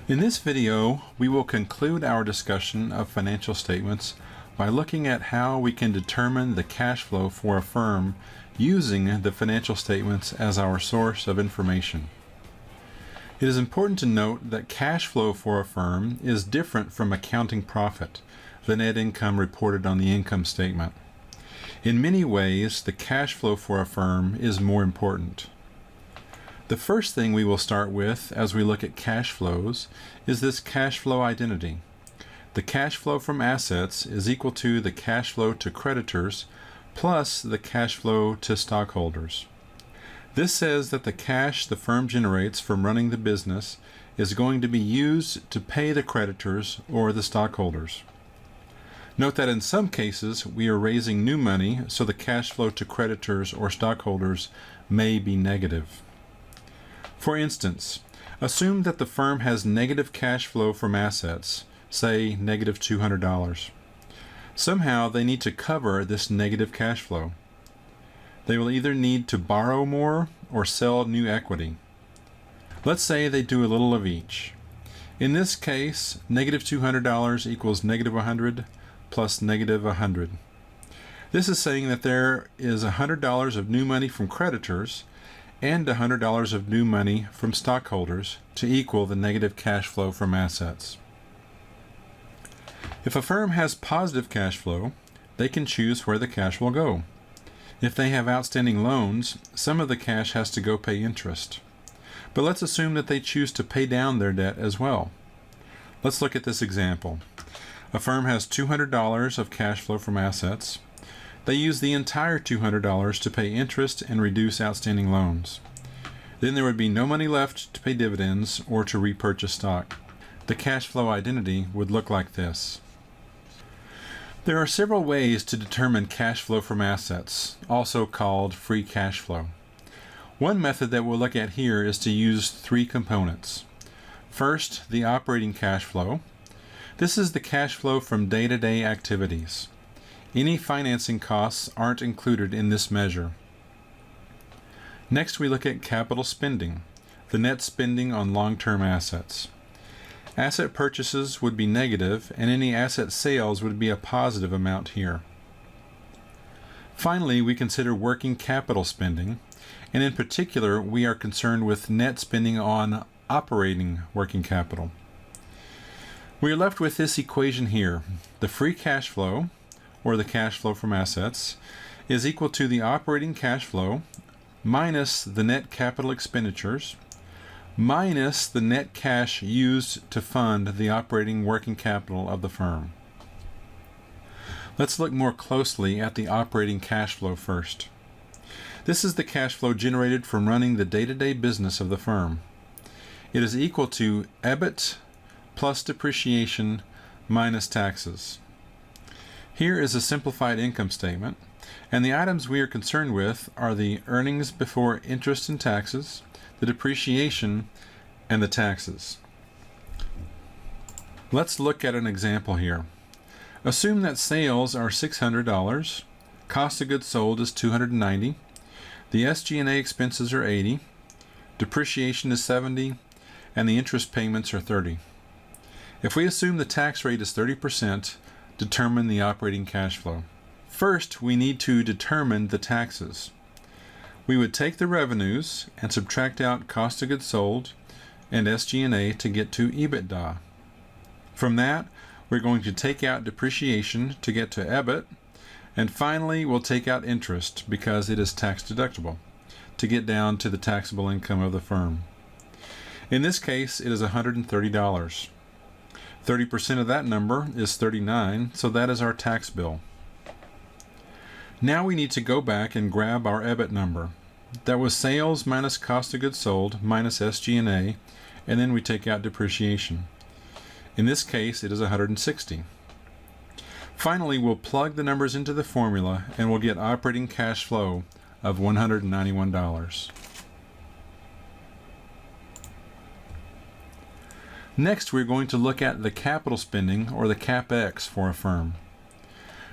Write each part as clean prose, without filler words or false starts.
In this video, we will conclude our discussion of financial statements by looking at how we can determine the cash flow for a firm using the financial statements as our source of information. It is important to note that cash flow for a firm is different from accounting profit, the net income reported on the income statement. In many ways, the cash flow for a firm is more important. The first thing we will start with as we look at cash flows is this cash flow identity. The cash flow from assets is equal to the cash flow to creditors plus the cash flow to stockholders. This says that the cash the firm generates from running the business is going to be used to pay the creditors or the stockholders. Note that in some cases we are raising new money, so the cash flow to creditors or stockholders may be negative. For instance, assume that the firm has negative cash flow from assets, say negative $200. Somehow they need to cover this negative cash flow. They will either need to borrow more or sell new equity. Let's say they do a little of each. In this case, negative $200 equals negative 100 plus negative 100. This is saying that there is $100 of new money from creditors and $100 of new money from stockholders to equal the negative cash flow from assets. If a firm has positive cash flow, they can choose where the cash will go. If they have outstanding loans, some of the cash has to go pay interest. But let's assume that they choose to pay down their debt as well. Let's look at this example. A firm has $200 of cash flow from assets. They use the entire $200 to pay interest and reduce outstanding loans. Then there would be no money left to pay dividends or to repurchase stock. The cash flow identity would look like this. There are several ways to determine cash flow from assets, also called free cash flow. One method that we'll look at here is to use three components. First, the operating cash flow. This is the cash flow from day-to-day activities. Any financing costs aren't included in this measure. Next, we look at capital spending, the net spending on long-term assets. Asset purchases would be negative, and any asset sales would be a positive amount here. Finally, we consider working capital spending, and in particular, we are concerned with net spending on operating working capital. We are left with this equation here. The free cash flow, or the cash flow from assets, is equal to the operating cash flow minus the net capital expenditures minus the net cash used to fund the operating working capital of the firm. Let's look more closely at the operating cash flow first. This is the cash flow generated from running the day-to-day business of the firm. It is equal to EBIT plus depreciation minus taxes. Here is a simplified income statement, and the items we are concerned with are the earnings before interest and taxes, the depreciation, and the taxes. Let's look at an example here. Assume that sales are $600, cost of goods sold is $290, the SG&A expenses are $80, depreciation is $70, and the interest payments are $30. If we assume the tax rate is 30%, determine the operating cash flow. First, we need to determine the taxes. We would take the revenues and subtract out cost of goods sold and SG&A to get to EBITDA. From that, we're going to take out depreciation to get to EBIT, and finally we'll take out interest because it is tax deductible to get down to the taxable income of the firm. In this case, it is $130. 30% of that number is $39, so that is our tax bill. Now we need to go back and grab our EBIT number. That was sales minus cost of goods sold minus SG&A, and then we take out depreciation. In this case, it is $160. Finally, we'll plug the numbers into the formula and we'll get operating cash flow of $191. Next, we're going to look at the capital spending, or the CapEx, for a firm.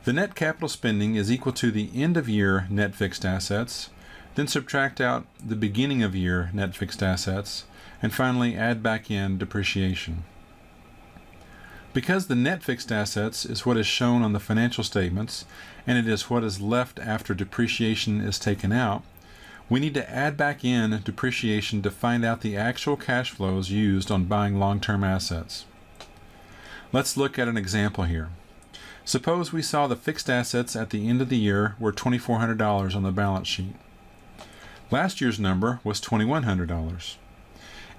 The net capital spending is equal to the end of year net fixed assets, then subtract out the beginning of year net fixed assets, And finally, add back in depreciation. Because the net fixed assets is what is shown on the financial statements, and it is what is left after depreciation is taken out, we need to add back in depreciation to find out the actual cash flows used on buying long-term assets. Let's look at an example here. Suppose we saw the fixed assets at the end of the year were $2,400 on the balance sheet. Last year's number was $2,100.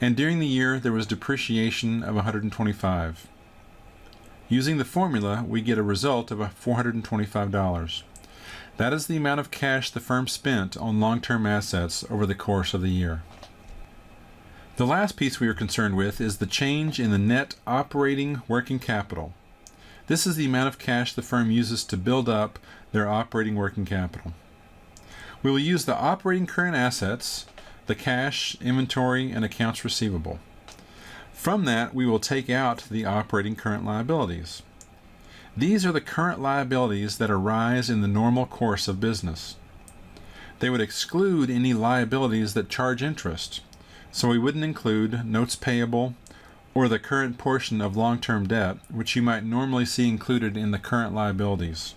And during the year there was depreciation of $125. Using the formula, we get a result of $425. That is the amount of cash the firm spent on long-term assets over the course of the year. The last piece we are concerned with is the change in the net operating working capital. This is the amount of cash the firm uses to build up their operating working capital. We will use the operating current assets, the cash, inventory, and accounts receivable. From that, we will take out the operating current liabilities. These are the current liabilities that arise in the normal course of business. They would exclude any liabilities that charge interest, so we wouldn't include notes payable or the current portion of long-term debt, which you might normally see included in the current liabilities.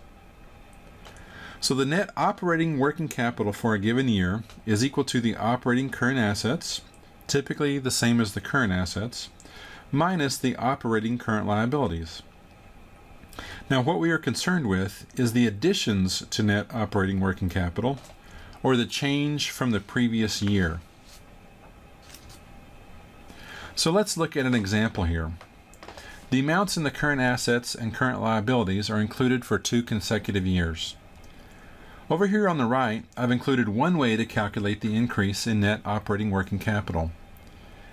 So the net operating working capital for a given year is equal to the operating current assets, typically the same as the current assets, minus the operating current liabilities. Now what we are concerned with is the additions to net operating working capital, or the change from the previous year. So let's look at an example here. The amounts in the current assets and current liabilities are included for 2 consecutive years. Over here on the right, I've included one way to calculate the increase in net operating working capital.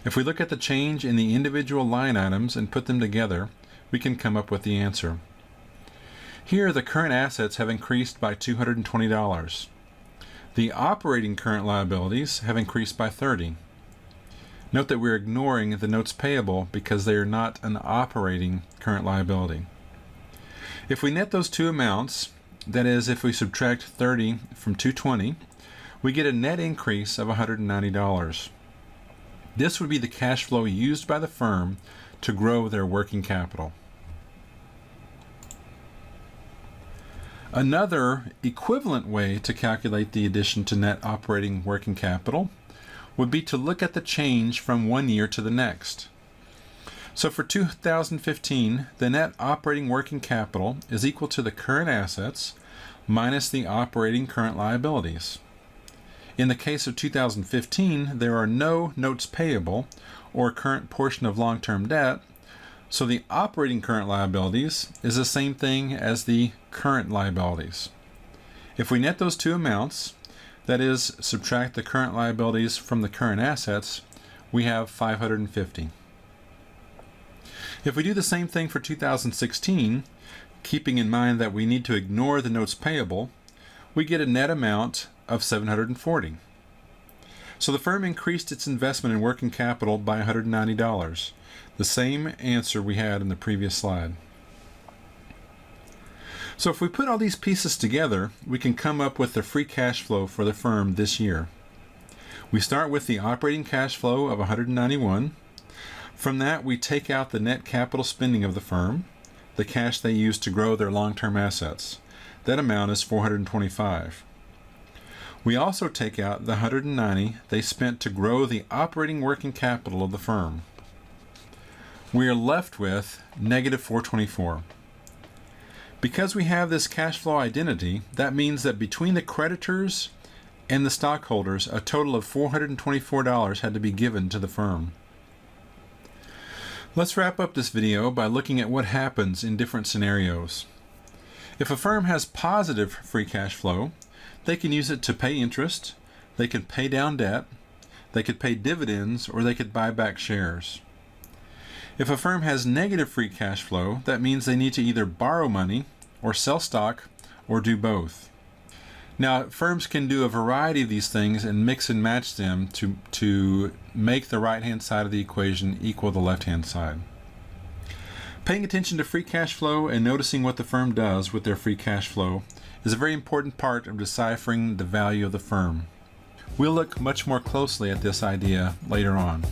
If we look at the change in the individual line items and put them together, we can come up with the answer. Here, the current assets have increased by $220. The operating current liabilities have increased by $30. Note that we're ignoring the notes payable because they are not an operating current liability. If we net those two amounts, that is, if we subtract 30 from 220, we get a net increase of $190. This would be the cash flow used by the firm to grow their working capital. Another equivalent way to calculate the addition to net operating working capital would be to look at the change from one year to the next. So for 2015, the net operating working capital is equal to the current assets minus the operating current liabilities. In the case of 2015, there are no notes payable or current portion of long-term debt, so the operating current liabilities is the same thing as the current liabilities. If we net those two amounts, that is, subtract the current liabilities from the current assets, we have $550. If we do the same thing for 2016, keeping in mind that we need to ignore the notes payable, we get a net amount of $740. So the firm increased its investment in working capital by $190, the same answer we had in the previous slide. So if we put all these pieces together, we can come up with the free cash flow for the firm this year. We start with the operating cash flow of $191. From that, we take out the net capital spending of the firm, the cash they use to grow their long-term assets. That amount is $425. We also take out the $190 they spent to grow the operating working capital of the firm. We are left with negative $424. Because we have this cash flow identity, that means that between the creditors and the stockholders, a total of $424 had to be given to the firm. Let's wrap up this video by looking at what happens in different scenarios. If a firm has positive free cash flow, they can use it to pay interest, they could pay down debt, they could pay dividends, or they could buy back shares. If a firm has negative free cash flow, that means they need to either borrow money or sell stock or do both. Now, firms can do a variety of these things and mix and match them to make the right-hand side of the equation equal the left-hand side. Paying attention to free cash flow and noticing what the firm does with their free cash flow is a very important part of deciphering the value of the firm. We'll look much more closely at this idea later on.